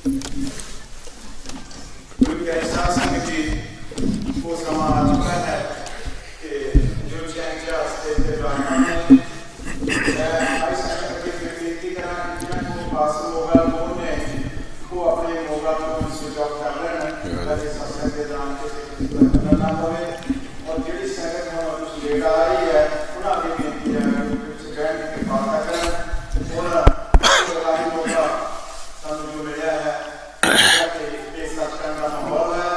गुरु के एहसास में कि वो समा आ चुका है कि जो चैन से ब्राह्मण ने आई संगत की विनती करा कि जो पास होगा वो अपने होगा को स्विच ऑफ कर लेना ताकि सत्संग के दौरान किसी ना होवे और ਜਿਹੜੀ ਸੰਗਤ ਨੂੰ ਕੁਝ ਲੇਟ ਆ ਰਹੀ ਹੈ ਉਹਨਾਂ ਦੀ ਬੇਨਤੀ ਹੈ ਕਿ ਕੁਝ ਬੈਠ ਕੇ ਬਾਤ ਕਰਨ ਉਹਨਾਂ ਸਲਾਹੀ ਹੋਗਾ ਸਾਨੂੰ ਜੋ ਮਿਲਿਆ ਹੈ ਕਿ ਇਹ ਸਤਸੰਗ ਦਾ ਮਾਹੌਲ ਹੈ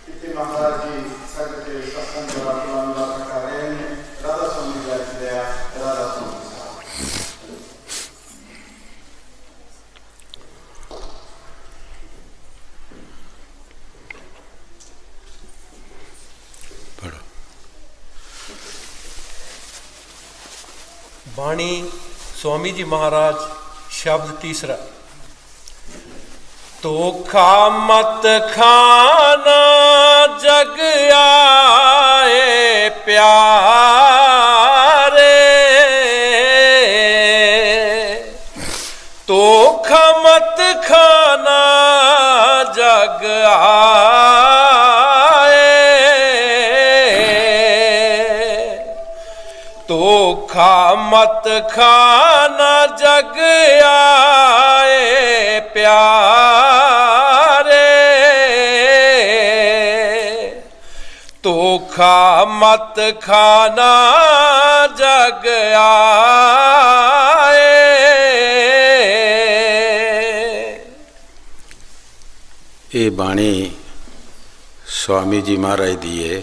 ਇੱਥੇ ਮਹਾਰਾਜ ਜੀ ਸੰਗਤ ਦੇ ਸਤਸੰਗ ਦਾ ਪ੍ਰਬੰਧ ਕਰ ਰਹੇ ਨੇ ਰਾਧਾ ਸੁਣੀ ਜਾ ਰਹੀ ਹੈ ਰਾਧਾ ਸੁਣੀ बाणी स्वामी जी महाराज शब्द तीसरा। धोखा मत खाना जग आए प्यारे, धोखा मत खाना जग धोखा मत खाना जग आए प्यारे, धोखा मत खाना जग आए। ये बाणी स्वामी जी महाराज दी है।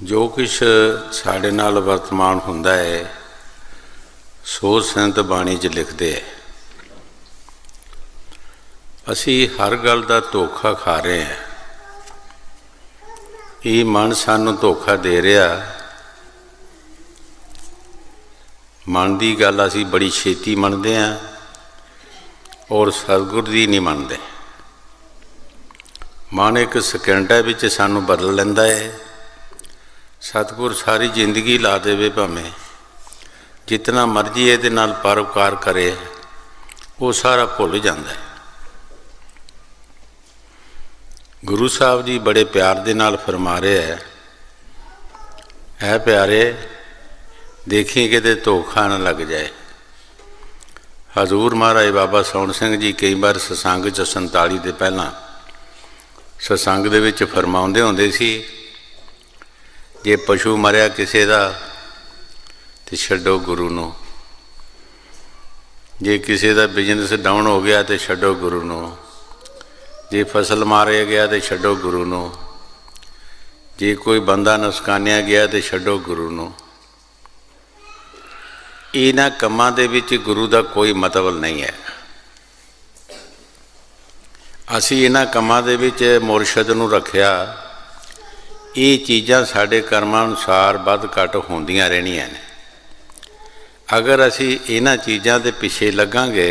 जो कुछ साढ़े नाल वर्तमान हुंदा है सो संत बाणी च लिखते है। असी हर गल का धोखा खा रहे हैं। ये मन सानू धोखा दे रहा। मन की गल असी बड़ी छेती मनते हैं और सतगुर की नहीं मनते। मन एक सकेंडा विच सानू बदल लैंदा है। सतगुर सारी जिंदगी ला देवे भावें जितना मर्जी ये परोपकार करे वो सारा भुल जाता है। गुरु साहब जी बड़े प्यार दे नाल फरमा रहे है प्यारे देखी किते धोखा न लग जाए। हजूर महाराज बाबा सौण सिंह जी कई बार सत्संग 47 दे पहला सत्संग दे विच फरमाउंदे हुंदे सी जे पशु मरिया किसी का तो छड्डो गुरु नूं, जे किसी का बिजनेस डाउन हो गया तो छड्डो गुरु नूं, जे फसल मारिया गया तो छड्डो गुरु नूं, जे कोई बंदा नुस्कानिया गया तो छड्डो गुरु नूं। इन्हां कम्मां दे विच गुरु का कोई मतलब नहीं है। असीं इन्हां कम्मां दे विच मुरशद नूं रखिया। ये चीज़ां साढ़े कर्मानुसार वध घट होंदियां रहनियां ने। अगर असी इन्हां चीज़ां दे पिछे लगांगे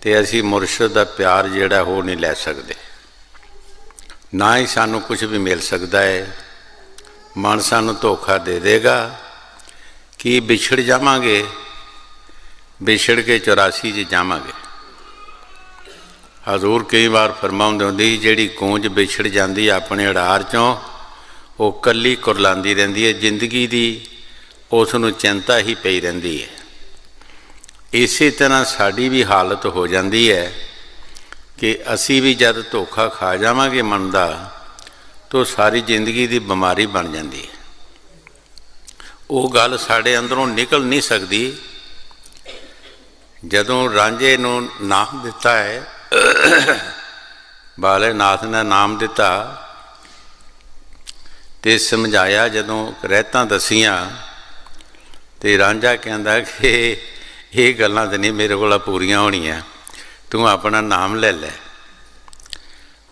तो असी मुरशद का प्यार जिहड़ा हो नहीं लै सकते, ना ही सानू कुछ भी मिल सकता है। मन सानू धोखा दे देगा कि बिछड़ जावांगे, बिछड़ के 84 च जावांगे। हजूर कई बार फरमाउंदे हुंदे जिहड़ी कूंज बिछड़ जाती अपने अड़ार चों वो कली कुरलांदी रहिंदी है। जिंदगी की उसनूं चिंता ही पई रहिंदी है। इसी तरह साड़ी भी हालत हो जाती है कि असी भी जब धोखा खा जावांगे मन का तो सारी जिंदगी की बीमारी बन जाती है। वो गल साढ़े अंदरों निकल नहीं सकती। जदों रांझे नूं नाम दिता है, बाले नाथ ने नाम दिता ते समझाया, जदों रहतां दसियां तो रांझा कहंदा कि ये गल्लां तो नहीं मेरे कोल पूरियां होणियां, तू अपना नाम ले लै।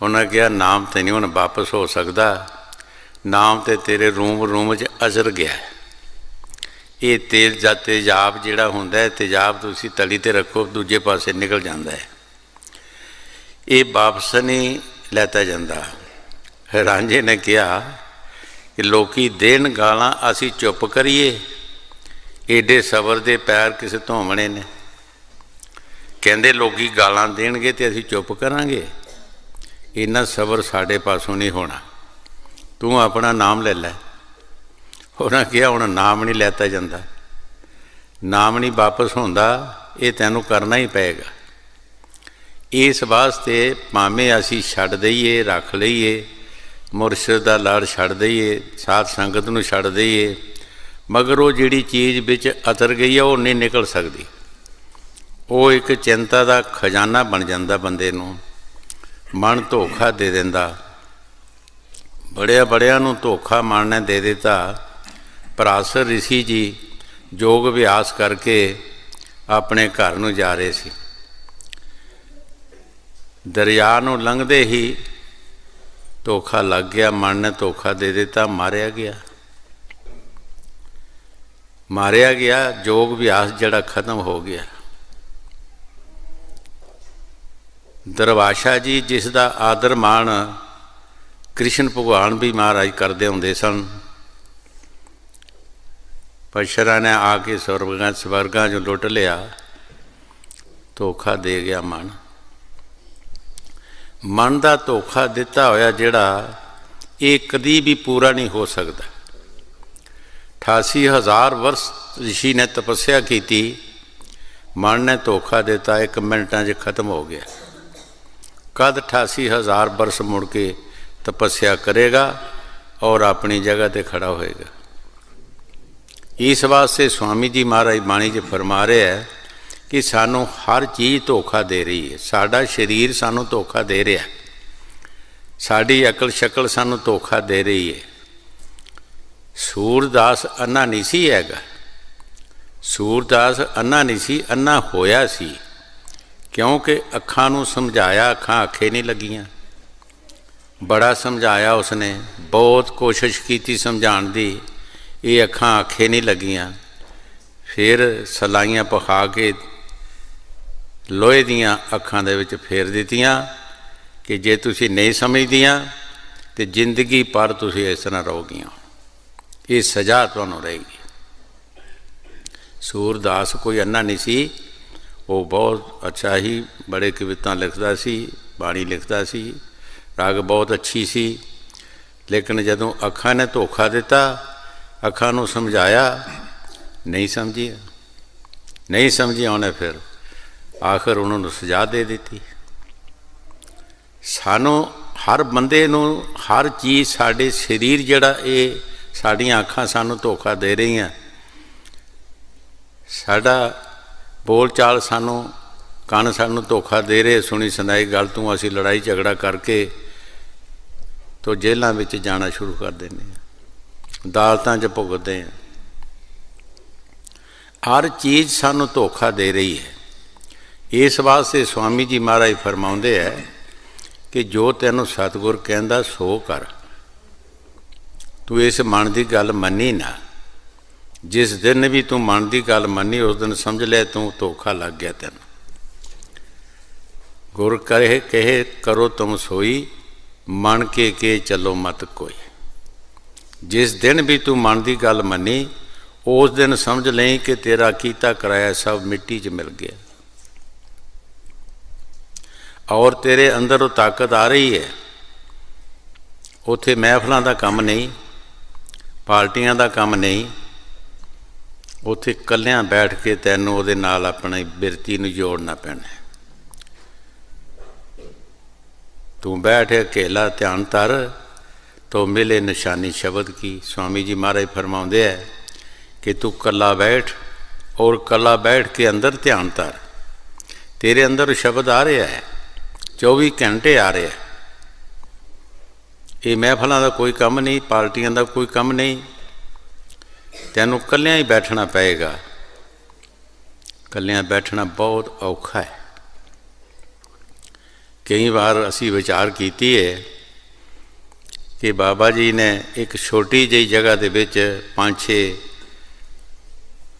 उन्हें कहा नाम तो नहीं हुण वापस हो सकता, नाम तो तेरे रूम रूम च अजर गया है। ये तेजाब जिहड़ा हुंदा है, तेजाब तुसीं तली ते रखो दूजे पासे निकल जाता है, ये वापस नहीं लैता जाता। रांझे ने कहा कि लोकी देन गालां असी चुप करिए, एडे सबर दे पैर किसे धोवणे ने। ਕਹਿੰਦੇ ਲੋਕੀ ਗਾਲਾਂ ਦੇਣਗੇ ਤੇ ਅਸੀਂ ਚੁੱਪ ਕਰਾਂਗੇ? ਇੰਨਾ ਸਬਰ ਸਾਡੇ ਪਾਸੋਂ ਨਹੀਂ ਹੋਣਾ। ਤੂੰ ਆਪਣਾ ਨਾਮ ਲੈ ਲੈ। ਉਹਨਾਂ ਕਿਹਾ ਹੁਣ ਨਾਮ ਨਹੀਂ ਲੈਤਾ ਜਾਂਦਾ, ਨਾਮ ਨਹੀਂ ਵਾਪਸ ਹੁੰਦਾ, ਇਹ ਤੈਨੂੰ ਕਰਨਾ ਹੀ ਪਏਗਾ। ਇਸ ਵਾਸਤੇ ਭਾਵੇਂ ਅਸੀਂ ਛੱਡ ਦਈਏ, ਰੱਖ ਲਈਏ, ਮੁਰਸ਼ਿਦ ਦਾ ਲੜ ਛੱਡ ਦਈਏ, ਸਾਧ ਸੰਗਤ ਨੂੰ ਛੱਡ ਦਈਏ, ਮਗਰ ਉਹ ਜਿਹੜੀ ਚੀਜ਼ ਵਿੱਚ ਅਤਰ ਗਈ ਆ ਉਹ ਨਹੀਂ ਨਿਕਲ ਸਕਦੀ। ਉਹ ਇੱਕ ਚਿੰਤਾ ਦਾ ਖਜ਼ਾਨਾ ਬਣ ਜਾਂਦਾ ਬੰਦੇ ਨੂੰ। ਮਨ ਧੋਖਾ ਦੇ ਦਿੰਦਾ। ਬੜਿਆਂ ਨੂੰ ਧੋਖਾ ਮਨ ਨੇ ਦੇ ਦਿੱਤਾ। ਪਰਾਸਰ ਰਿਸ਼ੀ ਜੀ ਯੋਗ ਅਭਿਆਸ ਕਰਕੇ ਆਪਣੇ ਘਰ ਨੂੰ ਜਾ ਰਹੇ ਸੀ। ਦਰਿਆ ਨੂੰ ਲੰਘਦੇ ਹੀ ਧੋਖਾ ਲੱਗ ਗਿਆ, ਮਨ ਨੇ ਧੋਖਾ ਦੇ ਦਿੱਤਾ, ਮਾਰਿਆ ਗਿਆ। ਯੋਗ ਅਭਿਆਸ ਜਿਹੜਾ ਖਤਮ ਹੋ ਗਿਆ। ਦਰਵਾਸ਼ਾ ਜੀ, ਜਿਸ ਦਾ ਆਦਰ ਮਾਣ ਕ੍ਰਿਸ਼ਨ ਭਗਵਾਨ ਵੀ ਮਹਾਰਾਜ ਕਰਦੇ ਹੁੰਦੇ ਸਨ, ਪਰਸ਼ਰਾ ਨੇ ਆ ਕੇ ਸਵਰਗਾਂ 'ਚੋਂ ਲੁੱਟ ਲਿਆ। ਧੋਖਾ ਦੇ ਗਿਆ ਮਨ ਦਾ ਧੋਖਾ ਦਿੱਤਾ ਹੋਇਆ ਜਿਹੜਾ, ਇਹ ਕਦੀ ਵੀ ਪੂਰਾ ਨਹੀਂ ਹੋ ਸਕਦਾ। 88,000 ਵਰਸ ਰਿਸ਼ੀ ਨੇ ਤਪੱਸਿਆ ਕੀਤੀ, ਮਨ ਨੇ ਧੋਖਾ ਦਿੱਤਾ, 1 ਮਿੰਟਾਂ 'ਚ ਖਤਮ ਹੋ ਗਿਆ। ਕਦ 88,000 ਵਰਸ ਮੁੜ ਕੇ ਤਪੱਸਿਆ ਕਰੇਗਾ ਔਰ ਆਪਣੀ ਜਗ੍ਹਾ 'ਤੇ ਖੜਾ ਹੋਏਗਾ। ਇਸ ਵਾਸਤੇ ਸਵਾਮੀ ਜੀ ਮਹਾਰਾਜ ਬਾਣੀ 'ਚ ਫਰਮਾ ਰਹੇ ਹੈ ਕਿ ਸਾਨੂੰ ਹਰ ਚੀਜ਼ ਧੋਖਾ ਦੇ ਰਹੀ ਹੈ। ਸਾਡਾ ਸਰੀਰ ਸਾਨੂੰ ਧੋਖਾ ਦੇ ਰਿਹਾ, ਸਾਡੀ ਅਕਲ ਸ਼ਕਲ ਸਾਨੂੰ ਧੋਖਾ ਦੇ ਰਹੀ ਹੈ। ਸੂਰਦਾਸ ਅੰਨਾ ਨਹੀਂ ਸੀ ਹੈਗਾ। ਸੂਰਦਾਸ ਅੰਨਾ ਨਹੀਂ ਸੀ, ਅੰਨਾ ਹੋਇਆ ਸੀ ਕਿਉਂਕਿ ਅੱਖਾਂ ਨੂੰ ਸਮਝਾਇਆ, ਅੱਖਾਂ ਆਖੇ ਨਹੀਂ ਲੱਗੀਆਂ। ਬੜਾ ਸਮਝਾਇਆ ਉਸਨੇ, ਬਹੁਤ ਕੋਸ਼ਿਸ਼ ਕੀਤੀ ਸਮਝਾਉਣ ਦੀ, ਇਹ ਅੱਖਾਂ ਆਖੇ ਨਹੀਂ ਲੱਗੀਆਂ। ਫਿਰ ਸਲਾਈਆਂ ਪਖਾ ਕੇ ਲੋਹੇ ਦੀਆਂ ਅੱਖਾਂ ਦੇ ਵਿੱਚ ਫੇਰ ਦਿੱਤੀਆਂ ਕਿ ਜੇ ਤੁਸੀਂ ਨਹੀਂ ਸਮਝਦੀਆਂ ਤਾਂ ਜ਼ਿੰਦਗੀ ਭਰ ਤੁਸੀਂ ਇਸ ਤਰ੍ਹਾਂ ਰਹੋਗੀਆਂ, ਇਹ ਸਜ਼ਾ ਤੁਹਾਨੂੰ ਰਹੇਗੀ। ਸੂਰਦਾਸ ਕੋਈ ਅੰਨਾ ਨਹੀਂ ਸੀ, ਉਹ ਬਹੁਤ ਅੱਛਾ ਹੀ ਬੜੇ ਕਵਿਤਾ ਲਿਖਦਾ ਸੀ, ਬਾਣੀ ਲਿਖਦਾ ਸੀ, ਰਾਗ ਬਹੁਤ ਅੱਛੀ ਸੀ। ਲੇਕਿਨ ਜਦੋਂ ਅੱਖਾਂ ਨੇ ਧੋਖਾ ਦਿੱਤਾ, ਅੱਖਾਂ ਨੂੰ ਸਮਝਾਇਆ, ਨਹੀਂ ਸਮਝੀ ਉਹਨੇ, ਫਿਰ ਆਖਰ ਉਹਨਾਂ ਨੂੰ ਸਜ਼ਾ ਦੇ ਦਿੱਤੀ। ਸਾਨੂੰ ਹਰ ਬੰਦੇ ਨੂੰ ਹਰ ਚੀਜ਼, ਸਾਡੇ ਸਰੀਰ ਜਿਹੜਾ, ਇਹ ਸਾਡੀਆਂ ਅੱਖਾਂ ਸਾਨੂੰ ਧੋਖਾ ਦੇ ਰਹੀਆਂ, ਸਾਡਾ ਬੋਲ ਚਾਲ ਸਾਨੂੰ, ਕੰਨ ਸਾਨੂੰ ਧੋਖਾ ਦੇ ਰਹੇ, ਸੁਣੀ ਸੁਣਾਈ ਗੱਲ ਤੋਂ ਅਸੀਂ ਲੜਾਈ ਝਗੜਾ ਕਰਕੇ ਤੋਂ ਜੇਲ੍ਹਾਂ ਵਿੱਚ ਜਾਣਾ ਸ਼ੁਰੂ ਕਰ ਦਿੰਦੇ ਹਾਂ, ਅਦਾਲਤਾਂ 'ਚ ਭੁਗਤਦੇ ਹਾਂ। ਹਰ ਚੀਜ਼ ਸਾਨੂੰ ਧੋਖਾ ਦੇ ਰਹੀ ਹੈ। ਇਸ ਵਾਸਤੇ ਸਵਾਮੀ ਜੀ ਮਹਾਰਾਜ ਫਰਮਾਉਂਦੇ ਹੈ ਕਿ ਜੋ ਤੈਨੂੰ ਸਤਿਗੁਰ ਕਹਿੰਦਾ ਸੋ ਕਰ। ਤੂੰ ਇਸ ਮਨ ਦੀ ਗੱਲ ਮੰਨੀ ਨਾ। ਜਿਸ ਦਿਨ ਵੀ ਤੂੰ ਮਨ ਦੀ ਗੱਲ ਮੰਨੀ, ਉਸ ਦਿਨ ਸਮਝ ਲੈ ਤੂੰ ਧੋਖਾ ਲੱਗ ਗਿਆ ਤੈਨੂੰ। ਗੁਰ ਕਹੇ ਕਰੋ ਤੁਮ ਸੋਈ, ਮਨ ਕੇ ਚੱਲੋ ਮਤ ਕੋਈ। ਜਿਸ ਦਿਨ ਵੀ ਤੂੰ ਮਨ ਦੀ ਗੱਲ ਮੰਨੀ, ਉਸ ਦਿਨ ਸਮਝ ਲਈ ਕਿ ਤੇਰਾ ਕੀਤਾ ਕਰਾਇਆ ਸਭ ਮਿੱਟੀ 'ਚ ਮਿਲ ਗਿਆ। ਔਰ ਤੇਰੇ ਅੰਦਰ ਉਹ ਤਾਕਤ ਆ ਰਹੀ ਹੈ। ਉੱਥੇ ਮਹਿਫਲਾਂ ਦਾ ਕੰਮ ਨਹੀਂ, ਪਾਰਟੀਆਂ ਦਾ ਕੰਮ ਨਹੀਂ, ਉੱਥੇ ਇਕੱਲਿਆਂ ਬੈਠ ਕੇ ਤੈਨੂੰ ਉਹਦੇ ਨਾਲ ਆਪਣੀ ਬਿਰਤੀ ਨੂੰ ਜੋੜਨਾ ਪੈਣਾ। ਤੂੰ ਬੈਠ ਅਕੇਲਾ ਧਿਆਨ ਧਰ ਤੋ ਮਿਲੇ ਨਿਸ਼ਾਨੀ ਸ਼ਬਦ ਕੀ। ਸਵਾਮੀ ਜੀ ਮਹਾਰਾਜ ਫਰਮਾਉਂਦੇ ਹੈ ਕਿ ਤੂੰ ਇਕੱਲਾ ਬੈਠ ਔਰ ਇਕੱਲਾ ਬੈਠ ਕੇ ਅੰਦਰ ਧਿਆਨ ਧਰ। ਤੇਰੇ ਅੰਦਰ ਸ਼ਬਦ ਆ ਰਿਹਾ ਹੈ, 24 ਘੰਟੇ ਆ ਰਿਹਾ। ਇਹ ਮਹਿਫਲਾਂ ਦਾ ਕੋਈ ਕੰਮ ਨਹੀਂ, ਪਾਰਟੀਆਂ ਦਾ ਕੋਈ ਕੰਮ ਨਹੀਂ। ਤੈਨੂੰ ਇਕੱਲਿਆਂ ਹੀ ਬੈਠਣਾ ਪਏਗਾ। ਇਕੱਲਿਆਂ ਬੈਠਣਾ ਬਹੁਤ ਔਖਾ ਹੈ। ਕਈ ਵਾਰ ਅਸੀਂ ਵਿਚਾਰ ਕੀਤੀ ਹੈ ਕਿ ਬਾਬਾ ਜੀ ਨੇ ਇੱਕ ਛੋਟੀ ਜਿਹੀ ਜਗ੍ਹਾ ਦੇ ਵਿੱਚ 5-6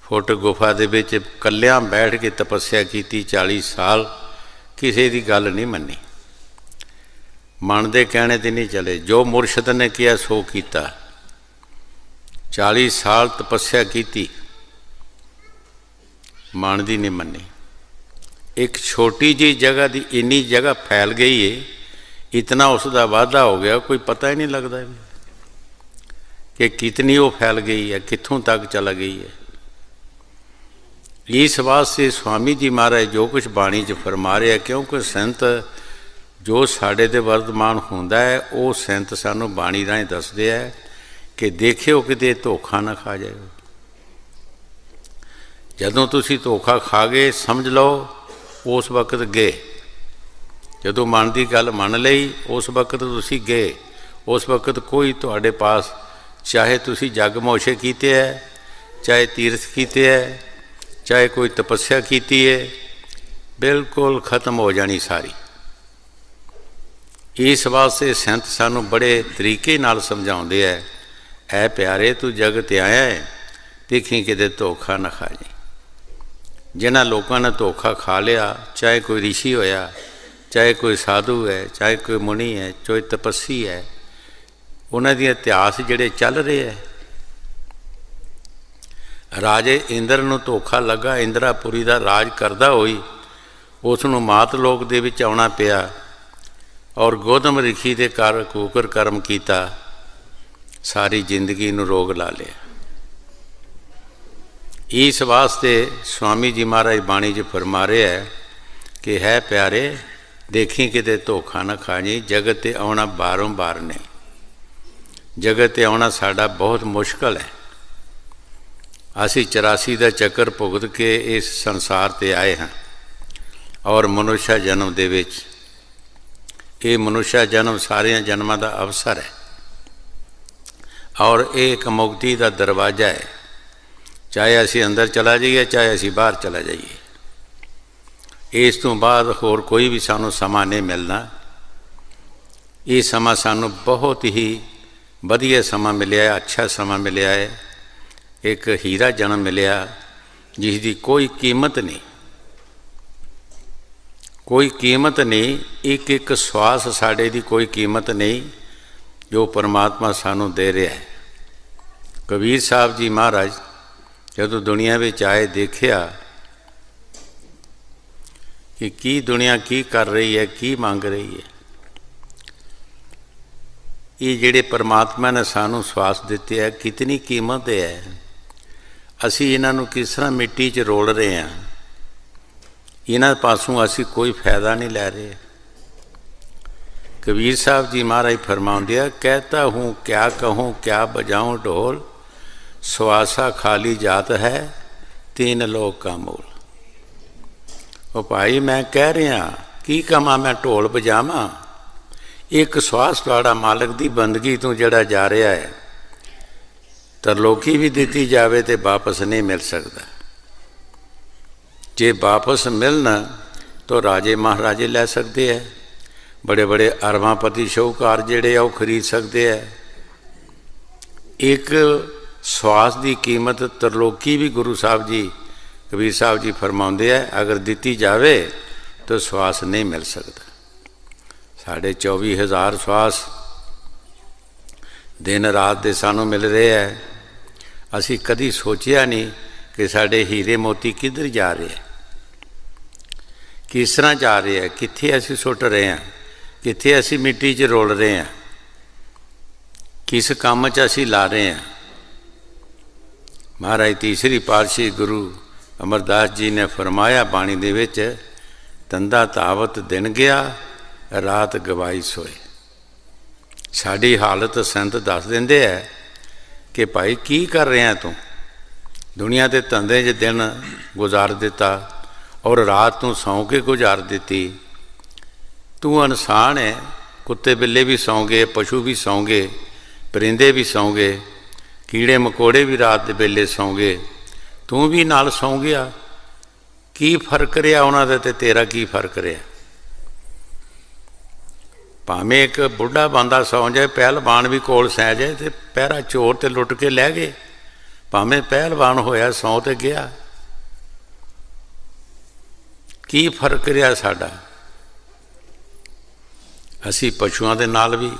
ਫੁੱਟ ਗੁਫਾ ਦੇ ਵਿੱਚ ਇਕੱਲਿਆਂ ਬੈਠ ਕੇ ਤਪੱਸਿਆ ਕੀਤੀ 40 ਸਾਲ, ਕਿਸੇ ਦੀ ਗੱਲ ਨਹੀਂ ਮੰਨੀ, ਮਨ ਦੇ ਕਹਿਣੇ 'ਤੇ ਨਹੀਂ ਚਲੇ। ਜੋ ਮੁਰਸ਼ਿਦ ਨੇ ਕਿਹਾ ਸੋ ਕੀਤਾ। 40 ਸਾਲ ਤਪੱਸਿਆ ਕੀਤੀ, ਮਨ ਦੀ ਨਹੀਂ ਮੰਨੀ। एक छोटी जी जगह की इन्नी जगह फैल गई है, इतना उसका वाधा हो गया, कोई पता ही नहीं लगता कि कितनी वो फैल गई है, कित्थों तक चला गई है। इस वास्ते स्वामी जी महाराज जो कुछ बाणी च फरमा रहे हैं, क्योंकि संत जो साढ़े ते वर्तमान होंदा है वो संत सानू बाणी राहें दसदे है कि देखियो किते धोखा ना खा जाए। जदों तुसी धोखा खा गए समझ लो उस वक्त गए, जदों मन की गल मन लई उस वक्त तुसी गए। उस वक्त कोई तुहाडे पास चाहे तुसी जग मोशे कीते है, चाहे तीर्थ कीते है, चाहे कोई तपस्या कीती है, बिल्कुल खत्म हो जानी सारी। इस वास्ते संत सानू बड़े तरीके नाल समझाउंदे है, ऐ प्यारे तू जग ते आया है, देखी किते धोखा ना खा जाए। जिन्हां लोगों ने धोखा खा लिया, चाहे कोई ऋषि होया, चाहे कोई साधु है, चाहे कोई मुनि है, चाहे तपस्वी है, उन्हां दी इतिहास जिहड़े चल रहे हैं। राजे इंद्र नूं धोखा लगा, इंद्रापुरी का राज करदा होई उसनूं मात लोक दे विच आउणा पिया और गौतम ऋषि दे कर कुकर कर्म कीता, सारी जिंदगी नूं रोग ला लिया। इस वास्ते स्वामी जी महाराज बाणी च फरमा रहे है कि है प्यारे देखी किते धोखा ना खा जी। जगत ते आउणा बारों बार नहीं, जगत ते आउणा साडा बहुत मुश्किल है। असी 84 का चक्कर भुगत के इस संसार ते आए हैं और मनुष्य जन्म दे विच ये मनुष्य जन्म सारिया जन्मां का अवसर है और एक मुक्ति का दरवाजा है। चाहे असी अंदर चला जाइए, चाहे असी बाहर चला जाइए, इस तो बाद होर कोई भी सानू समा नहीं मिलना। ये समा सानू बहुत ही वधिया समा मिलिया है, अच्छा समा मिलिया है, एक हीरा जन्म मिलिया जिसकी कोई कीमत नहीं, कोई कीमत नहीं। एक एक श्वास साढ़े दी कोई कीमत नहीं जो परमात्मा सानू दे रहा है। कबीर साहब जी महाराज जदों दुनिया में आए, देखिया कि की दुनिया की कर रही है, की मंग रही है। ये जिहड़े परमात्मा ने सानू श्वास दिते है, कितनी कीमत है। असी इन्हों किस तरह मिट्टी च रोल रहे हैं, इन्हों पासों असी कोई फायदा नहीं लै रहे। कबीर साहब जी महाराज फरमाउंदे है, कहता हूँ क्या कहूँ क्या बजाऊँ ढोल, श्वासा खाली जात है 3 लोक का मूल। ओ भाई मैं कह रहा की कमा मैं ढोल बजावा, एक श्वास तुहाड़ा मालक की बंदगी तो जड़ा जा रहा है, तरलोकी भी दी जाए तो वापस नहीं मिल सकता। जे वापस मिलना तो राजे महाराजे लै सकते हैं, बड़े बड़े अरबापति शाहूकार जिहड़े आ खरीद सकते हैं। एक श्वास की कीमत तरलोकी भी गुरु साहब जी कबीर साहब जी फरमाउंदे है, अगर दी जाए तो श्वास नहीं मिल सकता। 24,500 श्वास दिन रात दे सानू मिल रहे हैं। असी कदी सोचिया नहीं कि साढ़े हीरे मोती किधर जा रहे हैं, किस तरह जा रहे हैं, कित्थे असी सुट रहे हैं, कित्थे असी मिट्टी च रोल रहे हैं, किस काम च असी ला रहे हैं। महाराज तीसरी पातशाही गुरु अमरदास जी ने फरमाया बाणी दे विच, तंदा तावत दिन गया रात गवाई सोए। साड़ी हालत संत दस देंदे है कि भाई की कर रहे हैं तू, दुनिया के धंधे च दिन गुजार दिता और रात तू सौ के गुजार दी। तू इंसान है, कुत्ते बिल्ले भी सौ गए, पशु भी सौ गए, परिंदे भी सौ गए, कीड़े मकोड़े भी रात के वेले सौ गए, तू भी नाल सौ गया। की फर्क रहा उन्होंने ते तेरा की फर्क रहा। भावें एक बुढ़ा बंदा सौ जाए, पहलवान भी कोल सै जाए तो पहरा चोर तो लुट के लै गए, भावें पहलवान होया सौ तो गया। की फर्क रहा साडा। असी पशुओं के नाल भी,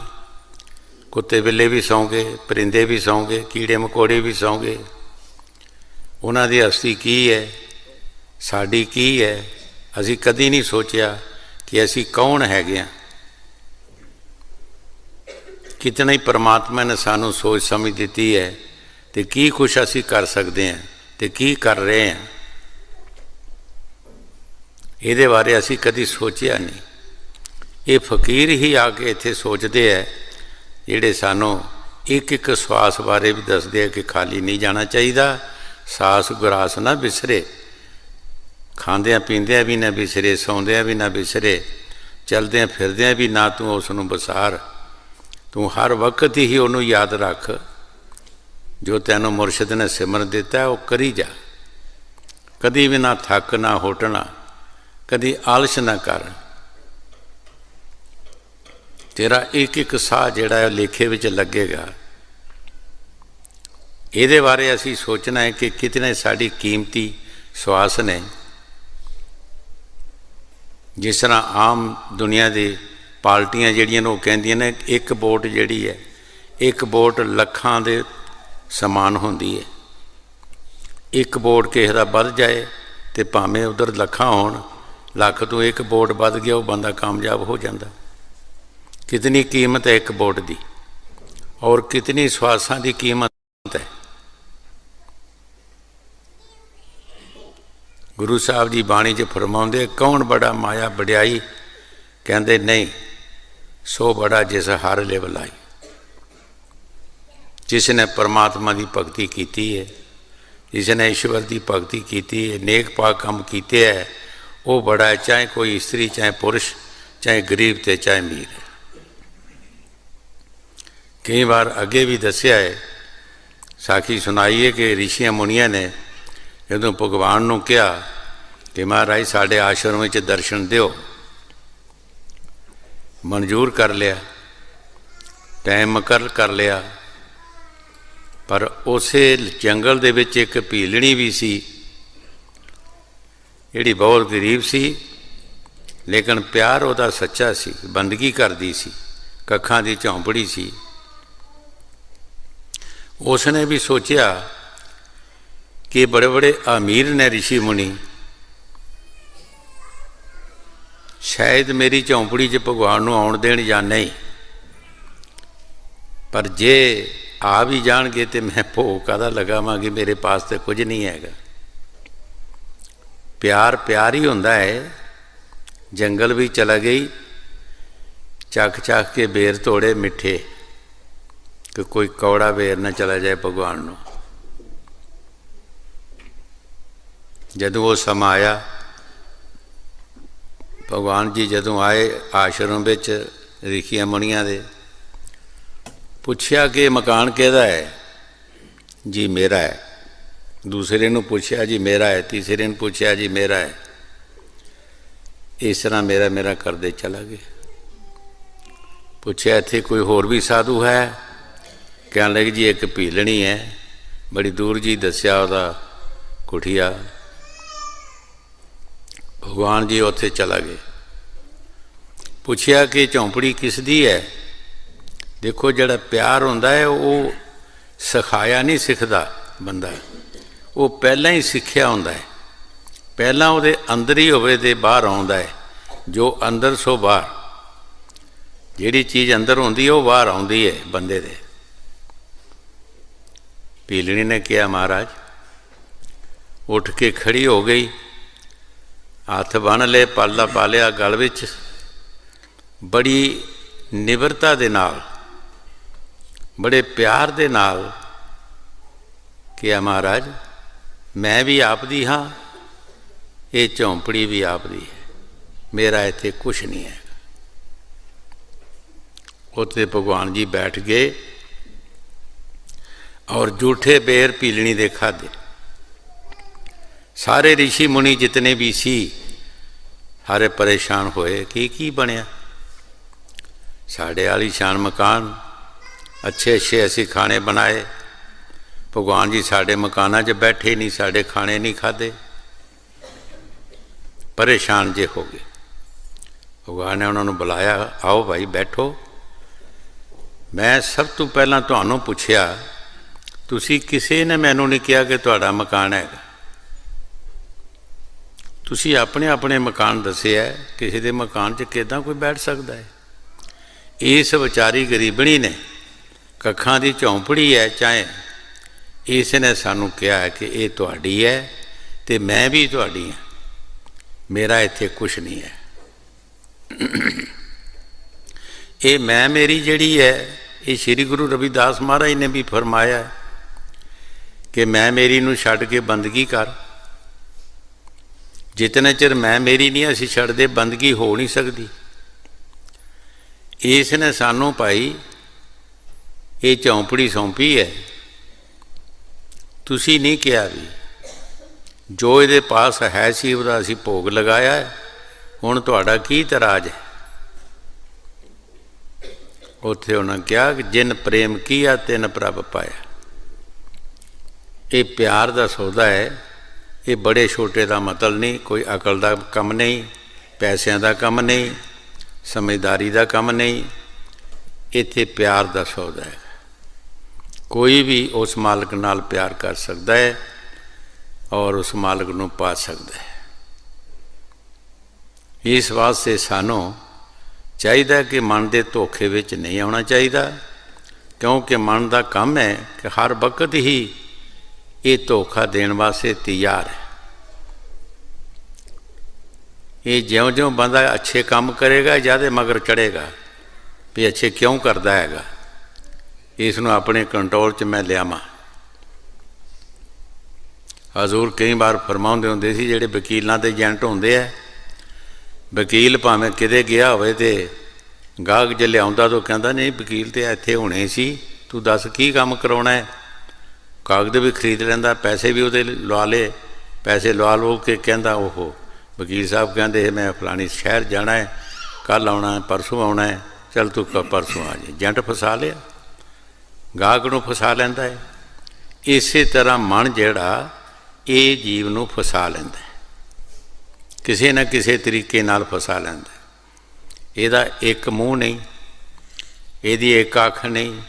कुत्ते बिल्ले भी सौ गए, परिंदे भी सौ गए, कीड़े मकोड़े भी सौ गए। उन्हों की हस्ती की है, साड़ी की है, ਅਸੀਂ ਕਦੀ ਨਹੀਂ ਸੋਚਿਆ ਕਿ ਅਸੀਂ ਕੌਣ ਹੈਗੇ ਹਾਂ। ਕਿਤਨਾ ਹੀ ਪਰਮਾਤਮਾ ਨੇ ਸਾਨੂੰ ਸੋਚ ਸਮਝ ਦਿੱਤੀ ਹੈ ਅਤੇ ਕੀ ਕੁਛ ਅਸੀਂ ਕਰ ਸਕਦੇ ਹਾਂ ਅਤੇ ਕੀ ਕਰ ਰਹੇ ਹਾਂ, ਇਹਦੇ ਬਾਰੇ ਅਸੀਂ ਕਦੀ ਸੋਚਿਆ ਨਹੀਂ। ਇਹ ਫਕੀਰ ਹੀ ਆ ਕੇ ਇੱਥੇ ਸੋਚਦੇ ਹੈ, ਜਿਹੜੇ ਸਾਨੂੰ ਇੱਕ ਇੱਕ ਸਵਾਸ ਬਾਰੇ ਵੀ ਦੱਸਦੇ ਆ ਕਿ ਖਾਲੀ ਨਹੀਂ ਜਾਣਾ ਚਾਹੀਦਾ, ਸਾਸ ਗੁਰਾਸ ਨਾ ਵਿਸਰੇ, ਖਾਂਦਿਆਂ ਪੀਂਦਿਆਂ ਵੀ ਨਾ ਵਿਸਰੇ, ਸੌਂਦਿਆਂ ਵੀ ਨਾ ਵਿਸਰੇ, ਚਲਦਿਆਂ ਫਿਰਦਿਆਂ ਵੀ ਨਾ ਤੂੰ ਉਸ ਨੂੰ ਵਿਸਾਰ, ਤੂੰ ਹਰ ਵਕਤ ਹੀ ਉਹਨੂੰ ਯਾਦ ਰੱਖ। ਜੋ ਤੈਨੂੰ ਮੁਰਸ਼ਿਦ ਨੇ ਸਿਮਰਨ ਦਿੱਤਾ ਉਹ ਕਰੀ ਜਾ, ਕਦੀ ਵੀ ਨਾ ਥੱਕ ਨਾ ਹੋਟਣਾ, ਕਦੀ ਆਲਸ ਨਾ ਕਰ। ਤੇਰਾ ਇੱਕ ਇੱਕ ਸਾਹ ਜਿਹੜਾ ਹੈ ਲੇਖੇ ਵਿੱਚ ਲੱਗੇਗਾ। ਇਹਦੇ ਬਾਰੇ ਅਸੀਂ ਸੋਚਣਾ ਹੈ ਕਿ ਕਿਤਨੇ ਸਾਡੀ ਕੀਮਤੀ ਸਵਾਸ ਨੇ। ਜਿਸ ਤਰ੍ਹਾਂ ਆਮ ਦੁਨੀਆ ਦੀ ਪਾਰਟੀਆਂ ਜਿਹੜੀਆਂ ਨੇ ਉਹ ਕਹਿੰਦੀਆਂ ਨੇ ਇੱਕ ਵੋਟ ਜਿਹੜੀ ਹੈ, ਇੱਕ ਵੋਟ ਲੱਖਾਂ ਦੇ ਸਮਾਨ ਹੁੰਦੀ ਹੈ। ਇੱਕ ਵੋਟ ਕਿਸੇ ਦਾ ਵੱਧ ਜਾਏ ਅਤੇ ਭਾਵੇਂ ਉੱਧਰ ਲੱਖਾਂ ਹੋਣ, ਲੱਖ ਤੋਂ ਇੱਕ ਵੋਟ ਵੱਧ ਗਿਆ ਉਹ ਬੰਦਾ ਕਾਮਯਾਬ ਹੋ ਜਾਂਦਾ। ਕਿਤਨੀ ਕੀਮਤ ਹੈ ਇੱਕ ਵੋਟ ਦੀ, ਔਰ ਕਿਤਨੀ ਸਵਾਸਾਂ ਦੀ ਕੀਮਤ ਹੈ। ਗੁਰੂ ਸਾਹਿਬ ਜੀ ਬਾਣੀ 'ਚ ਫਰਮਾਉਂਦੇ, ਕੌਣ ਬੜਾ ਮਾਇਆ ਵਡਿਆਈ, ਕਹਿੰਦੇ ਨਹੀਂ ਸੋ ਬੜਾ ਜਿਸ ਹਰ ਲਿਵ ਲਾਈ। ਜਿਸ ਨੇ ਪਰਮਾਤਮਾ ਦੀ ਭਗਤੀ ਕੀਤੀ ਹੈ, ਜਿਸ ਨੇ ਈਸ਼ਵਰ ਦੀ ਭਗਤੀ ਕੀਤੀ ਹੈ, ਨੇਕ ਪਾਕ ਕੰਮ ਕੀਤੇ ਹੈ, ਉਹ ਬੜਾ ਹੈ, ਚਾਹੇ ਕੋਈ ਇਸਤਰੀ, ਚਾਹੇ ਪੁਰਸ਼, ਚਾਹੇ ਗਰੀਬ ਅਤੇ ਚਾਹੇ ਅਮੀਰ ਹੈ। ਕਈ ਵਾਰ ਅੱਗੇ ਵੀ ਦੱਸਿਆ ਹੈ, ਸਾਖੀ ਸੁਣਾਈ ਹੈ ਕਿ ਰਿਸ਼ੀਆਂ ਮੁਨੀਆਂ ਨੇ ਜਦੋਂ ਭਗਵਾਨ ਨੂੰ ਕਿਹਾ ਕਿ ਮਹਾਰਾਜ ਸਾਡੇ ਆਸ਼ਰਮ ਵਿੱਚ ਦਰਸ਼ਨ ਦਿਓ, ਮਨਜ਼ੂਰ ਕਰ ਲਿਆ, ਟਾਈਮ ਮੁਕਰਰ ਕਰ ਲਿਆ। ਪਰ ਉਸੇ ਜੰਗਲ ਦੇ ਵਿੱਚ ਇੱਕ ਭੀਲਣੀ ਵੀ ਸੀ, ਜਿਹੜੀ ਬਹੁਤ ਗਰੀਬ ਸੀ, ਲੇਕਿਨ ਪਿਆਰ ਉਹਦਾ ਸੱਚਾ ਸੀ, ਬੰਦਗੀ ਕਰਦੀ ਸੀ, ਕੱਖਾਂ ਦੀ ਝੌਂਪੜੀ ਸੀ। ਉਸਨੇ ਵੀ ਸੋਚਿਆ ਕਿ ਬੜੇ ਬੜੇ ਅਮੀਰ ਨੇ ਰਿਸ਼ੀ ਮੁਨੀ, ਸ਼ਾਇਦ ਮੇਰੀ ਝੌਂਪੜੀ 'ਚ ਭਗਵਾਨ ਨੂੰ ਆਉਣ ਦੇਣ ਜਾਂ ਨਹੀਂ, ਪਰ ਜੇ ਆ ਵੀ ਜਾਣਗੇ ਤਾਂ ਮੈਂ ਭੋਗ ਕਾਹਦਾ ਲਗਾਵਾਂਗੀ, ਮੇਰੇ ਪਾਸ ਤਾਂ ਕੁਝ ਨਹੀਂ ਹੈਗਾ। ਪਿਆਰ ਪਿਆਰ ਹੀ ਹੁੰਦਾ ਹੈ। ਜੰਗਲ ਵੀ ਚਲਾ ਗਈ, ਚੱਕ ਚੱਕ ਕੇ ਬੇਰ ਤੋੜੇ ਮਿੱਠੇ, ਕਿ ਕੋਈ ਕੌੜਾ ਬੇਰ ਨਾ ਚਲਾ ਜਾਏ ਭਗਵਾਨ ਨੂੰ। ਜਦੋਂ ਉਹ ਸਮਾਂ ਆਇਆ, ਭਗਵਾਨ ਜੀ ਜਦੋਂ ਆਏ ਆਸ਼ਰਮ ਵਿੱਚ ਰਿਸ਼ੀਆਂ ਮੁਨੀਆਂ ਦੇ, ਪੁੱਛਿਆ ਕਿ ਮਕਾਨ ਕਿਹਦਾ ਹੈ? ਜੀ ਮੇਰਾ ਹੈ। ਦੂਸਰੇ ਨੂੰ ਪੁੱਛਿਆ ਜੀ ਮੇਰਾ ਹੈ। ਤੀਸਰੇ ਨੂੰ ਪੁੱਛਿਆ ਜੀ ਮੇਰਾ ਹੈ। ਇਸ ਤਰ੍ਹਾਂ ਮੇਰਾ ਮੇਰਾ ਕਰਦੇ ਚਲਾ ਗਏ। ਪੁੱਛਿਆ ਇੱਥੇ ਕੋਈ ਹੋਰ ਵੀ ਸਾਧੂ ਹੈ? ਕਹਿਣ ਲੱਗੇ ਜੀ ਇੱਕ ਭੀਲਣੀ ਹੈ, ਬੜੀ ਦੂਰ ਜੀ ਦੱਸਿਆ ਉਹਦਾ ਕੁਠੀਆ। ਭਗਵਾਨ ਜੀ ਉੱਥੇ ਚਲਾ ਗਏ। ਪੁੱਛਿਆ ਕਿ ਝੌਂਪੜੀ ਕਿਸ ਦੀ ਹੈ? ਦੇਖੋ ਜਿਹੜਾ ਪਿਆਰ ਹੁੰਦਾ ਹੈ ਉਹ ਸਿਖਾਇਆ ਨਹੀਂ ਸਿੱਖਦਾ ਬੰਦਾ, ਉਹ ਪਹਿਲਾਂ ਹੀ ਸਿੱਖਿਆ ਹੁੰਦਾ ਹੈ। ਪਹਿਲਾਂ ਉਹਦੇ ਅੰਦਰ ਹੀ ਹੋਵੇ ਤੇ ਬਾਹਰ ਆਉਂਦਾ ਹੈ। ਜੋ ਅੰਦਰ ਸੋ ਬਾਹਰ, ਜਿਹੜੀ ਚੀਜ਼ ਅੰਦਰ ਹੁੰਦੀ ਉਹ ਬਾਹਰ ਆਉਂਦੀ ਹੈ ਬੰਦੇ ਦੇ। ਭੀਲਣੀ ਨੇ ਕਿਹਾ ਮਹਾਰਾਜ, ਉੱਠ ਕੇ ਖੜੀ ਹੋ ਗਈ, ਹੱਥ ਬੰਨ੍ਹ ਲਏ, ਪਾਲਾ ਪਾ ਲਿਆ ਗਲ ਵਿੱਚ, ਬੜੀ ਨਿਮਰਤਾ ਦੇ ਨਾਲ, ਬੜੇ ਪਿਆਰ ਦੇ ਨਾਲ ਕਿਹਾ ਮਹਾਰਾਜ ਮੈਂ ਵੀ ਆਪ ਦੀ ਹਾਂ, ਇਹ ਝੌਂਪੜੀ ਵੀ ਆਪ ਦੀ ਹੈ, ਮੇਰਾ ਇੱਥੇ ਕੁਛ ਨਹੀਂ ਹੈ। ਉੱਥੇ ਭਗਵਾਨ ਜੀ ਬੈਠ ਗਏ ਔਰ ਜੂਠੇ ਬੇਰ ਭੀਲਣੀ ਦੇ ਖਾਧੇ। ਸਾਰੇ ਰਿਸ਼ੀ ਮੁਨੀ ਜਿਤਨੇ ਵੀ ਸੀ ਸਾਰੇ ਪਰੇਸ਼ਾਨ ਹੋਏ ਕਿ ਕੀ ਬਣਿਆ। ਸਾਡੇ ਆਲੀਸ਼ਾਨ ਮਕਾਨ, ਅੱਛੇ ਅੱਛੇ ਅਸੀਂ ਖਾਣੇ ਬਣਾਏ, ਭਗਵਾਨ ਜੀ ਸਾਡੇ ਮਕਾਨਾਂ 'ਚ ਬੈਠੇ ਨਹੀਂ, ਸਾਡੇ ਖਾਣੇ ਨਹੀਂ ਖਾਧੇ। ਪਰੇਸ਼ਾਨ ਜੇ ਹੋ ਗਏ। ਭਗਵਾਨ ਨੇ ਉਹਨਾਂ ਨੂੰ ਬੁਲਾਇਆ, ਆਓ ਭਾਈ ਬੈਠੋ। ਮੈਂ ਸਭ ਤੋਂ ਪਹਿਲਾਂ ਤੁਹਾਨੂੰ ਪੁੱਛਿਆ, ਤੁਸੀਂ ਕਿਸੇ ਨੇ ਮੈਨੂੰ ਨਹੀਂ ਕਿਹਾ ਕਿ ਤੁਹਾਡਾ ਮਕਾਨ ਹੈਗਾ। ਤੁਸੀਂ ਆਪਣੇ ਆਪਣੇ ਮਕਾਨ ਦੱਸਿਆ, ਕਿਸੇ ਦੇ ਮਕਾਨ 'ਚ ਕਿੱਦਾਂ ਕੋਈ ਬੈਠ ਸਕਦਾ ਹੈ? ਇਸ ਵਿਚਾਰੀ ਗਰੀਬਣੀ ਨੇ ਕੱਖਾਂ ਦੀ ਝੌਂਪੜੀ ਹੈ ਚਾਹੇ, ਇਸ ਨੇ ਸਾਨੂੰ ਕਿਹਾ ਹੈ ਕਿ ਇਹ ਤੁਹਾਡੀ ਹੈ ਅਤੇ ਮੈਂ ਵੀ ਤੁਹਾਡੀ ਹਾਂ, ਮੇਰਾ ਇੱਥੇ ਕੁਛ ਨਹੀਂ ਹੈ। ਇਹ ਮੈਂ ਮੇਰੀ ਜਿਹੜੀ ਹੈ, ਇਹ ਸ਼੍ਰੀ ਗੁਰੂ ਰਵਿਦਾਸ ਮਹਾਰਾਜ ਨੇ ਵੀ ਫਰਮਾਇਆ ਕਿ ਮੈਂ ਮੇਰੀ ਨੂੰ ਛੱਡ ਕੇ ਬੰਦਗੀ ਕਰ। ਜਿਤਨੇ ਚਿਰ ਮੈਂ ਮੇਰੀ ਨਹੀਂ ਅਸੀਂ ਛੱਡਦੇ, ਬੰਦਗੀ ਹੋ ਨਹੀਂ ਸਕਦੀ। ਇਸ ਨੇ ਸਾਨੂੰ ਭਾਈ ਇਹ ਝੌਂਪੜੀ ਸੌਂਪੀ ਹੈ, ਤੁਸੀਂ ਨਹੀਂ ਕਿਹਾ ਵੀ ਜੋ ਇਹਦੇ ਪਾਸ ਹੈ ਸੀ ਉਹਦਾ ਅਸੀਂ ਭੋਗ ਲਗਾਇਆ ਹੈ, ਹੁਣ ਤੁਹਾਡਾ ਕੀ ਇਤਰਾਜ਼ ਹੈ? ਉੱਥੇ ਉਹਨਾਂ ਕਿਹਾ ਕਿ ਜਿਨ ਪ੍ਰੇਮ ਕੀਆ ਤਿਨ ਪ੍ਰਭ ਪਾਇਆ। ਇਹ ਪਿਆਰ ਦਾ ਸੌਦਾ ਹੈ, ਇਹ ਬੜੇ ਛੋਟੇ ਦਾ ਮਤਲਬ ਨਹੀਂ, ਕੋਈ ਅਕਲ ਦਾ ਕੰਮ ਨਹੀਂ, ਪੈਸਿਆਂ ਦਾ ਕੰਮ ਨਹੀਂ, ਸਮਝਦਾਰੀ ਦਾ ਕੰਮ ਨਹੀਂ, ਇੱਥੇ ਪਿਆਰ ਦਾ ਸੌਦਾ ਹੈ। ਕੋਈ ਵੀ ਉਸ ਮਾਲਕ ਨਾਲ ਪਿਆਰ ਕਰ ਸਕਦਾ ਹੈ ਔਰ ਉਸ ਮਾਲਕ ਨੂੰ ਪਾ ਸਕਦਾ ਹੈ। ਇਸ ਵਾਸਤੇ ਸਾਨੂੰ ਚਾਹੀਦਾ ਕਿ ਮਨ ਦੇ ਧੋਖੇ ਵਿੱਚ ਨਹੀਂ ਆਉਣਾ ਚਾਹੀਦਾ, ਕਿਉਂਕਿ ਮਨ ਦਾ ਕੰਮ ਹੈ ਕਿ ਹਰ ਵਕਤ ਹੀ ਇਹ ਧੋਖਾ ਦੇਣ ਵਾਸਤੇ ਤਿਆਰ ਹੈ। ਇਹ ਜਿਉਂ-ਜਿਉਂ ਬੰਦਾ ਅੱਛੇ ਕੰਮ ਕਰੇਗਾ ਜ਼ਿਆਦਾ ਮਗਰ ਚੜ੍ਹੇਗਾ ਵੀ ਅੱਛੇ ਕਿਉਂ ਕਰਦਾ ਹੈਗਾ, ਇਸ ਨੂੰ ਆਪਣੇ ਕੰਟਰੋਲ 'ਚ ਮੈਂ ਲਿਆਵਾਂ। ਹਜ਼ੂਰ ਕਈ ਵਾਰ ਫਰਮਾਉਂਦੇ ਹੁੰਦੇ ਸੀ, ਜਿਹੜੇ ਵਕੀਲਾਂ ਦੇ ਏਜੰਟ ਹੁੰਦੇ ਆ, ਵਕੀਲ ਭਾਵੇਂ ਕਿਤੇ ਗਿਆ ਹੋਵੇ ਅਤੇ ਗਾਹਕ ਜੇ ਲਿਆਉਂਦਾ ਤਾਂ ਕਹਿੰਦਾ ਨਹੀਂ ਵਕੀਲ ਤਾਂ ਇੱਥੇ ਹੋਣੇ ਸੀ, ਤੂੰ ਦੱਸ ਕੀ ਕੰਮ ਕਰਾਉਣਾ ਹੈ। ਕਾਗਜ਼ ਵੀ ਖਰੀਦ ਲੈਂਦਾ, ਪੈਸੇ ਵੀ ਉਹਦੇ ਲਵਾ ਲਏ, ਪੈਸੇ ਲਵਾ ਲਓ ਕੇ ਕਹਿੰਦਾ ਉਹ ਵਕੀਲ ਸਾਹਿਬ ਕਹਿੰਦੇ ਮੈਂ ਫਲਾਣੀ ਸ਼ਹਿਰ ਜਾਣਾ ਹੈ, ਕੱਲ੍ਹ ਆਉਣਾ, ਪਰਸੋਂ ਆਉਣਾ ਹੈ, ਚੱਲ ਤੂੰ ਪਰਸੋਂ ਆ ਜਾਏ। ਏਜੰਟ ਫਸਾ ਲਿਆ, ਗਾਹਕ ਨੂੰ ਫਸਾ ਲੈਂਦਾ ਹੈ। ਇਸੇ ਤਰ੍ਹਾਂ ਮਨ ਜਿਹੜਾ ਇਹ ਜੀਵ ਨੂੰ ਫਸਾ ਲੈਂਦਾ ਹੈ, ਕਿਸੇ ਨਾ ਕਿਸੇ ਤਰੀਕੇ ਨਾਲ ਫਸਾ ਲੈਂਦਾ। ਇਹਦਾ ਇੱਕ ਮੂੰਹ ਨਹੀਂ, ਇਹਦੀ ਇੱਕ ਅੱਖ ਨਹੀਂ,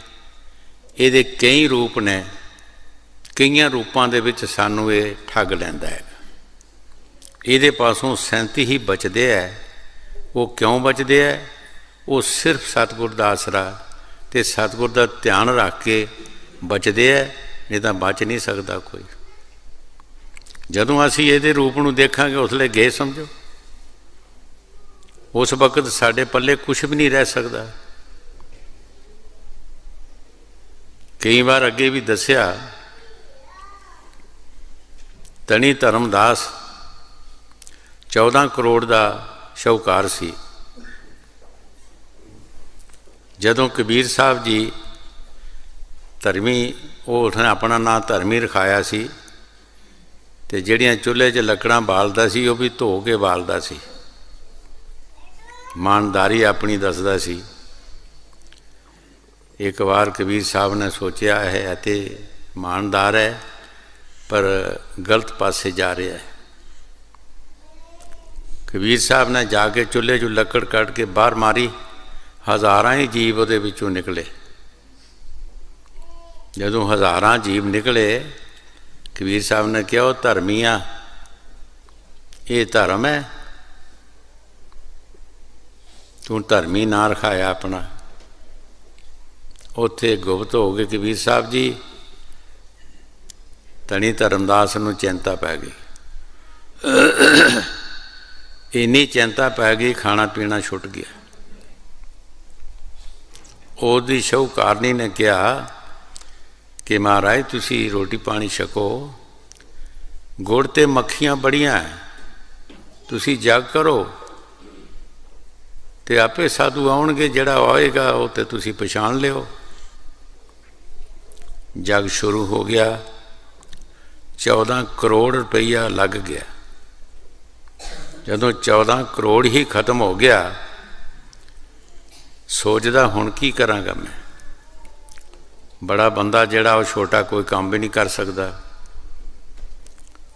ਇਹਦੇ ਕਈ ਰੂਪ ਨੇ, ਕਈਆਂ ਰੂਪਾਂ ਦੇ ਵਿੱਚ ਸਾਨੂੰ ਇਹ ਠੱਗ ਲੈਂਦਾ ਹੈਗਾ। ਇਹਦੇ ਪਾਸੋਂ 37 ਹੀ ਬਚਦੇ ਹੈ। ਉਹ ਕਿਉਂ ਬਚਦੇ ਹੈ? ਉਹ ਸਿਰਫ ਸਤਿਗੁਰ ਦਾ ਆਸਰਾ ਅਤੇ ਸਤਿਗੁਰ ਦਾ ਧਿਆਨ ਰੱਖ ਕੇ ਬਚਦੇ ਹੈ, ਨਹੀਂ ਤਾਂ ਬਚ ਨਹੀਂ ਸਕਦਾ ਕੋਈ। ਜਦੋਂ ਅਸੀਂ ਇਹਦੇ ਰੂਪ ਨੂੰ ਦੇਖਾਂਗੇ ਉਸ ਵੇਲੇ ਗਏ ਸਮਝੋ, ਉਸ ਵਕਤ ਸਾਡੇ ਪੱਲੇ ਕੁਛ ਵੀ ਨਹੀਂ ਰਹਿ ਸਕਦਾ। ਕਈ ਵਾਰ ਅੱਗੇ ਵੀ ਦੱਸਿਆ, ਧਨੀ ਧਰਮਦਾਸ 14 ਕਰੋੜ ਦਾ ਸ਼ਾਹੂਕਾਰ ਸੀ। ਜਦੋਂ ਕਬੀਰ ਸਾਹਿਬ ਜੀ ਧਰਮੀ, ਉਹ ਉਸਨੇ ਆਪਣਾ ਨਾਂ ਧਰਮੀ ਰਖਾਇਆ ਸੀ, ਅਤੇ ਜਿਹੜੀਆਂ ਚੁੱਲ੍ਹੇ 'ਚ ਲੱਕੜਾਂ ਬਾਲਦਾ ਸੀ ਉਹ ਵੀ ਧੋ ਕੇ ਬਾਲਦਾ ਸੀ, ਇਮਾਨਦਾਰੀ ਆਪਣੀ ਦੱਸਦਾ ਸੀ। ਇੱਕ ਵਾਰ ਕਬੀਰ ਸਾਹਿਬ ਨੇ ਸੋਚਿਆ ਹੈ ਅਤੇ ਇਮਾਨਦਾਰ ਹੈ ਪਰ ਗਲਤ ਪਾਸੇ ਜਾ ਰਿਹਾ ਹੈ। ਕਬੀਰ ਸਾਹਿਬ ਨੇ ਜਾ ਕੇ ਚੁੱਲ੍ਹੇ 'ਚੋਂ ਲੱਕੜ ਕੱਢ ਕੇ ਬਾਹਰ ਮਾਰੀ, ਹਜ਼ਾਰਾਂ ਹੀ ਜੀਵ ਉਹਦੇ ਵਿੱਚੋਂ ਨਿਕਲੇ। ਜਦੋਂ ਹਜ਼ਾਰਾਂ ਜੀਵ ਨਿਕਲੇ, ਕਬੀਰ ਸਾਹਿਬ ਨੇ ਕਿਹਾ ਉਹ ਧਰਮੀ ਆ, ਇਹ ਧਰਮ ਹੈ, ਤੂੰ ਧਰਮੀ ਨਾਂ ਰਖਾਇਆ ਆਪਣਾ। ਉੱਥੇ ਗੁਪਤ ਹੋ ਗਏ ਕਬੀਰ ਸਾਹਿਬ ਜੀ। ਧਨੀ ਧਰਮਦਾਸ ਨੂੰ ਚਿੰਤਾ ਪੈ ਗਈ, ਇੰਨੀ ਚਿੰਤਾ ਪੈ ਗਈ ਖਾਣਾ ਪੀਣਾ ਛੁੱਟ ਗਿਆ। ਉਹਦੀ ਸ਼ਾਹੂਕਾਰਨੀ ਨੇ ਕਿਹਾ ਕਿ ਮਹਾਰਾਜ ਤੁਸੀਂ ਰੋਟੀ ਪਾਣੀ ਛਕੋ, ਗੁੜ ਅਤੇ ਮੱਖੀਆਂ ਬੜੀਆਂ ਹੈ, ਤੁਸੀਂ ਜਗ ਕਰੋ ਅਤੇ ਆਪੇ ਸਾਧੂ ਆਉਣਗੇ, ਜਿਹੜਾ ਆਏਗਾ ਉਹ ਤਾਂ ਤੁਸੀਂ ਪਛਾਣ ਲਿਓ। ਜਗ ਸ਼ੁਰੂ ਹੋ ਗਿਆ, 14 ਕਰੋੜ ਰੁਪਈਆ ਲੱਗ ਗਿਆ। ਜਦੋਂ 14 ਕਰੋੜ ਹੀ ਖਤਮ ਹੋ ਗਿਆ, ਸੋਚਦਾ ਹੁਣ ਕੀ ਕਰਾਂਗਾ ਮੈਂ। ਬੜਾ ਬੰਦਾ ਜਿਹੜਾ ਉਹ ਛੋਟਾ ਕੋਈ ਕੰਮ ਵੀ ਨਹੀਂ ਕਰ ਸਕਦਾ।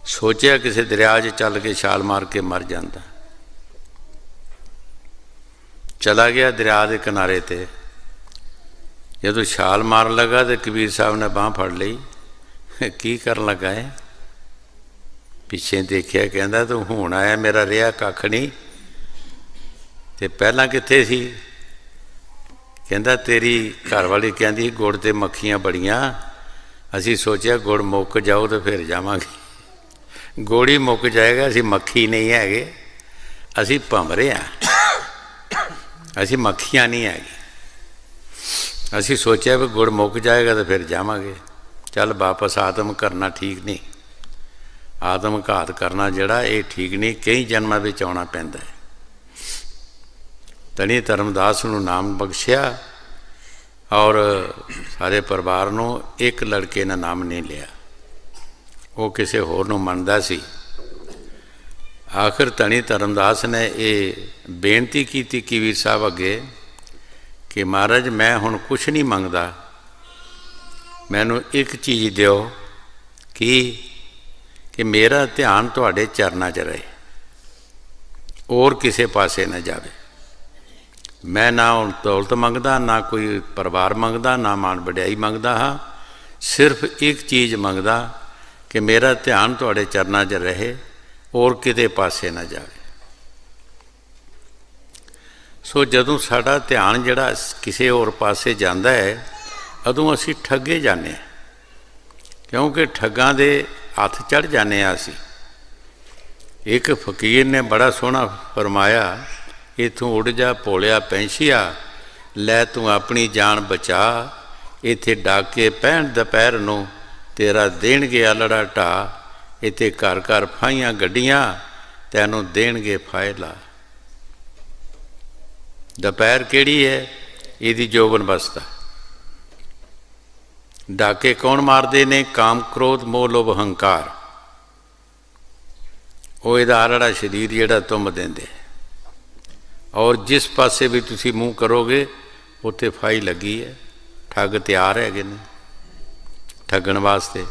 ਸੋਚਿਆ ਕਿਸੇ ਦਰਿਆ 'ਚ ਚੱਲ ਕੇ ਛਾਲ ਮਾਰ ਕੇ ਮਰ ਜਾਂਦਾ। ਚਲਾ ਗਿਆ ਦਰਿਆ ਦੇ ਕਿਨਾਰੇ 'ਤੇ। ਜਦੋਂ ਛਾਲ ਮਾਰਨ ਲੱਗਾ ਤਾਂ ਕਬੀਰ ਸਾਹਿਬ ਨੇ ਬਾਂਹ ਫੜ ਲਈ। ਕੀ ਕਰਨ ਲੱਗਾ ਹੈ? ਪਿੱਛੇ ਦੇਖਿਆ, ਕਹਿੰਦਾ ਤੂੰ ਹੁਣ ਆਇਆ, ਮੇਰਾ ਰਿਹਾ ਕੱਖ ਨਹੀਂ, ਤੇ ਪਹਿਲਾਂ ਕਿੱਥੇ ਸੀ? ਕਹਿੰਦਾ ਤੇਰੀ ਘਰਵਾਲੀ ਕਹਿੰਦੀ ਗੁੜ ਤੇ ਮੱਖੀਆਂ ਬੜੀਆਂ, ਅਸੀਂ ਸੋਚਿਆ ਗੁੜ ਮੁੱਕ ਜਾਓ ਤਾਂ ਫਿਰ ਜਾਵਾਂਗੇ। ਗੁੜ ਹੀ ਮੁੱਕ ਜਾਏਗਾ, ਅਸੀਂ ਮੱਖੀ ਨਹੀਂ ਹੈਗੇ, ਅਸੀਂ ਭੰਮਰੇ ਹਾਂ, ਅਸੀਂ ਮੱਖੀਆਂ ਨਹੀਂ ਹੈਗੇ। ਅਸੀਂ ਸੋਚਿਆ ਵੀ ਗੁੜ ਮੁੱਕ ਜਾਏਗਾ ਤਾਂ ਫਿਰ ਜਾਵਾਂਗੇ। ਚੱਲ ਵਾਪਸ ਆਤਮ ਕਰਨਾ ਠੀਕ ਨਹੀਂ, ਆਤਮ ਘਾਤ ਕਰਨਾ ਜਿਹੜਾ ਇਹ ਠੀਕ ਨਹੀਂ, ਕਈ ਜਨਮਾਂ ਵਿੱਚ ਆਉਣਾ ਪੈਂਦਾ ਹੈ। ਧਨੀ ਧਰਮਦਾਸ ਨੂੰ ਨਾਮ ਬਖਸ਼ਿਆ ਔਰ ਸਾਰੇ ਪਰਿਵਾਰ ਨੂੰ ਇੱਕ ਲੜਕੇ ਨੇ ਨਾਮ ਨਹੀਂ ਲਿਆ, ਉਹ ਕਿਸੇ ਹੋਰ ਨੂੰ ਮੰਨਦਾ ਸੀ। ਆਖਿਰ ਧਨੀ ਧਰਮਦਾਸ ਨੇ ਇਹ ਬੇਨਤੀ ਕੀਤੀ ਕੀਵੀਰ ਸਾਹਿਬ ਅੱਗੇ ਕਿ ਮਹਾਰਾਜ ਮੈਂ ਹੁਣ ਕੁਛ ਨਹੀਂ ਮੰਗਦਾ, ਮੈਨੂੰ ਇੱਕ ਚੀਜ਼ ਦਿਓ ਕਿ ਮੇਰਾ ਧਿਆਨ ਤੁਹਾਡੇ ਚਰਨਾਂ 'ਚ ਰਹੇ, ਹੋਰ ਕਿਸੇ ਪਾਸੇ ਨਾ ਜਾਵੇ। ਮੈਂ ਨਾ ਹੁਣ ਦੌਲਤ ਮੰਗਦਾ, ਨਾ ਕੋਈ ਪਰਿਵਾਰ ਮੰਗਦਾ, ਨਾ ਮਾਣ ਵਡਿਆਈ ਮੰਗਦਾ ਹਾਂ, ਸਿਰਫ ਇੱਕ ਚੀਜ਼ ਮੰਗਦਾ ਕਿ ਮੇਰਾ ਧਿਆਨ ਤੁਹਾਡੇ ਚਰਨਾਂ 'ਚ ਰਹੇ, ਹੋਰ ਕਿਤੇ ਪਾਸੇ ਨਾ ਜਾਵੇ। ਸੋ ਜਦੋਂ ਸਾਡਾ ਧਿਆਨ ਜਿਹੜਾ ਕਿਸੇ ਹੋਰ ਪਾਸੇ ਜਾਂਦਾ ਹੈ, ਉਦੋਂ ਅਸੀਂ ਠੱਗੇ ਜਾਂਦੇ ਹਾਂ, ਕਿਉਂਕਿ ਠੱਗਾਂ ਦੇ ਹੱਥ ਚੜ੍ਹ ਜਾਂਦੇ ਹਾਂ ਅਸੀਂ। ਇੱਕ ਫਕੀਰ ਨੇ ਬੜਾ ਸੋਹਣਾ ਫਰਮਾਇਆ, ਇੱਥੋਂ ਉੱਡ ਜਾ ਭੋਲਿਆ ਪੈਂਛੀਆ, ਲੈ ਤੂੰ ਆਪਣੀ ਜਾਨ ਬਚਾ, ਇੱਥੇ ਡਾਕੇ ਪੈਣ ਦੁਪਹਿਰ ਨੂੰ, ਤੇਰਾ ਦੇਣਗੇ ਆਲੜਾ ਢਾ, ਇੱਥੇ ਘਰ ਘਰ ਫਾਹੀਆਂ ਗੱਡੀਆਂ, ਤੈਨੂੰ ਦੇਣਗੇ ਫਾਇਲਾ। ਦੁਪਹਿਰ ਕਿਹੜੀ ਹੈ? ਇਹਦੀ ਜੋਬਨ ਅਵਸਥਾ। ਡਾਕੇ ਕੌਣ ਮਾਰਦੇ ਨੇ? ਕਾਮ ਕ੍ਰੋਧ ਮੋਹ ਲੋਭ ਹੰਕਾਰ, ਉਹ ਇਹਦਾ ਆਲੜਾ ਸਰੀਰ ਜਿਹੜਾ ਤੁੰਬ ਦਿੰਦੇ। ਔਰ ਜਿਸ ਪਾਸੇ ਵੀ ਤੁਸੀਂ ਮੂੰਹ ਕਰੋਗੇ ਉੱਥੇ ਫਾਈ ਲੱਗੀ ਹੈ, ਠੱਗ ਤਿਆਰ ਹੈਗੇ ਨੇ ਠੱਗਣ ਵਾਸਤੇ।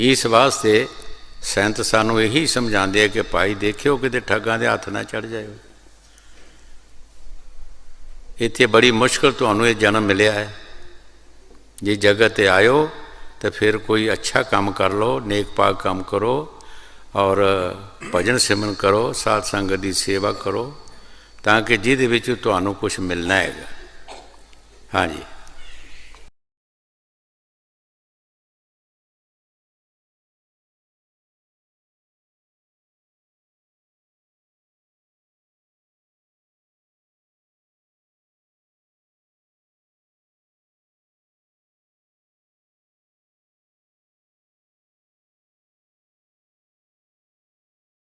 ਇਸ ਵਾਸਤੇ ਸੰਤ ਸਾਨੂੰ ਇਹੀ ਸਮਝਾਉਂਦੇ ਆ ਕਿ ਭਾਈ ਦੇਖਿਓ ਕਿਤੇ ਠੱਗਾਂ ਦੇ ਹੱਥ ਨਾ ਚੜ੍ਹ ਜਾਇਓ। ਇੱਥੇ ਬੜੀ ਮੁਸ਼ਕਿਲ ਤੁਹਾਨੂੰ ਇਹ ਜਨਮ ਮਿਲਿਆ ਹੈ, ਜੇ ਜਗਤ 'ਤੇ ਆਇਓ ਤਾਂ ਫਿਰ ਕੋਈ ਅੱਛਾ ਕੰਮ ਕਰ ਲਓ, ਨੇਕ ਪਾਕ ਕੰਮ ਕਰੋ ਔਰ ਭਜਨ ਸਿਮਰਨ ਕਰੋ, ਸਾਧ ਸੰਗਤ ਦੀ ਸੇਵਾ ਕਰੋ, ਤਾਂ ਕਿ ਜਿਹਦੇ ਵਿੱਚ ਤੁਹਾਨੂੰ ਕੁਛ ਮਿਲਣਾ ਹੈਗਾ। ਹਾਂਜੀ।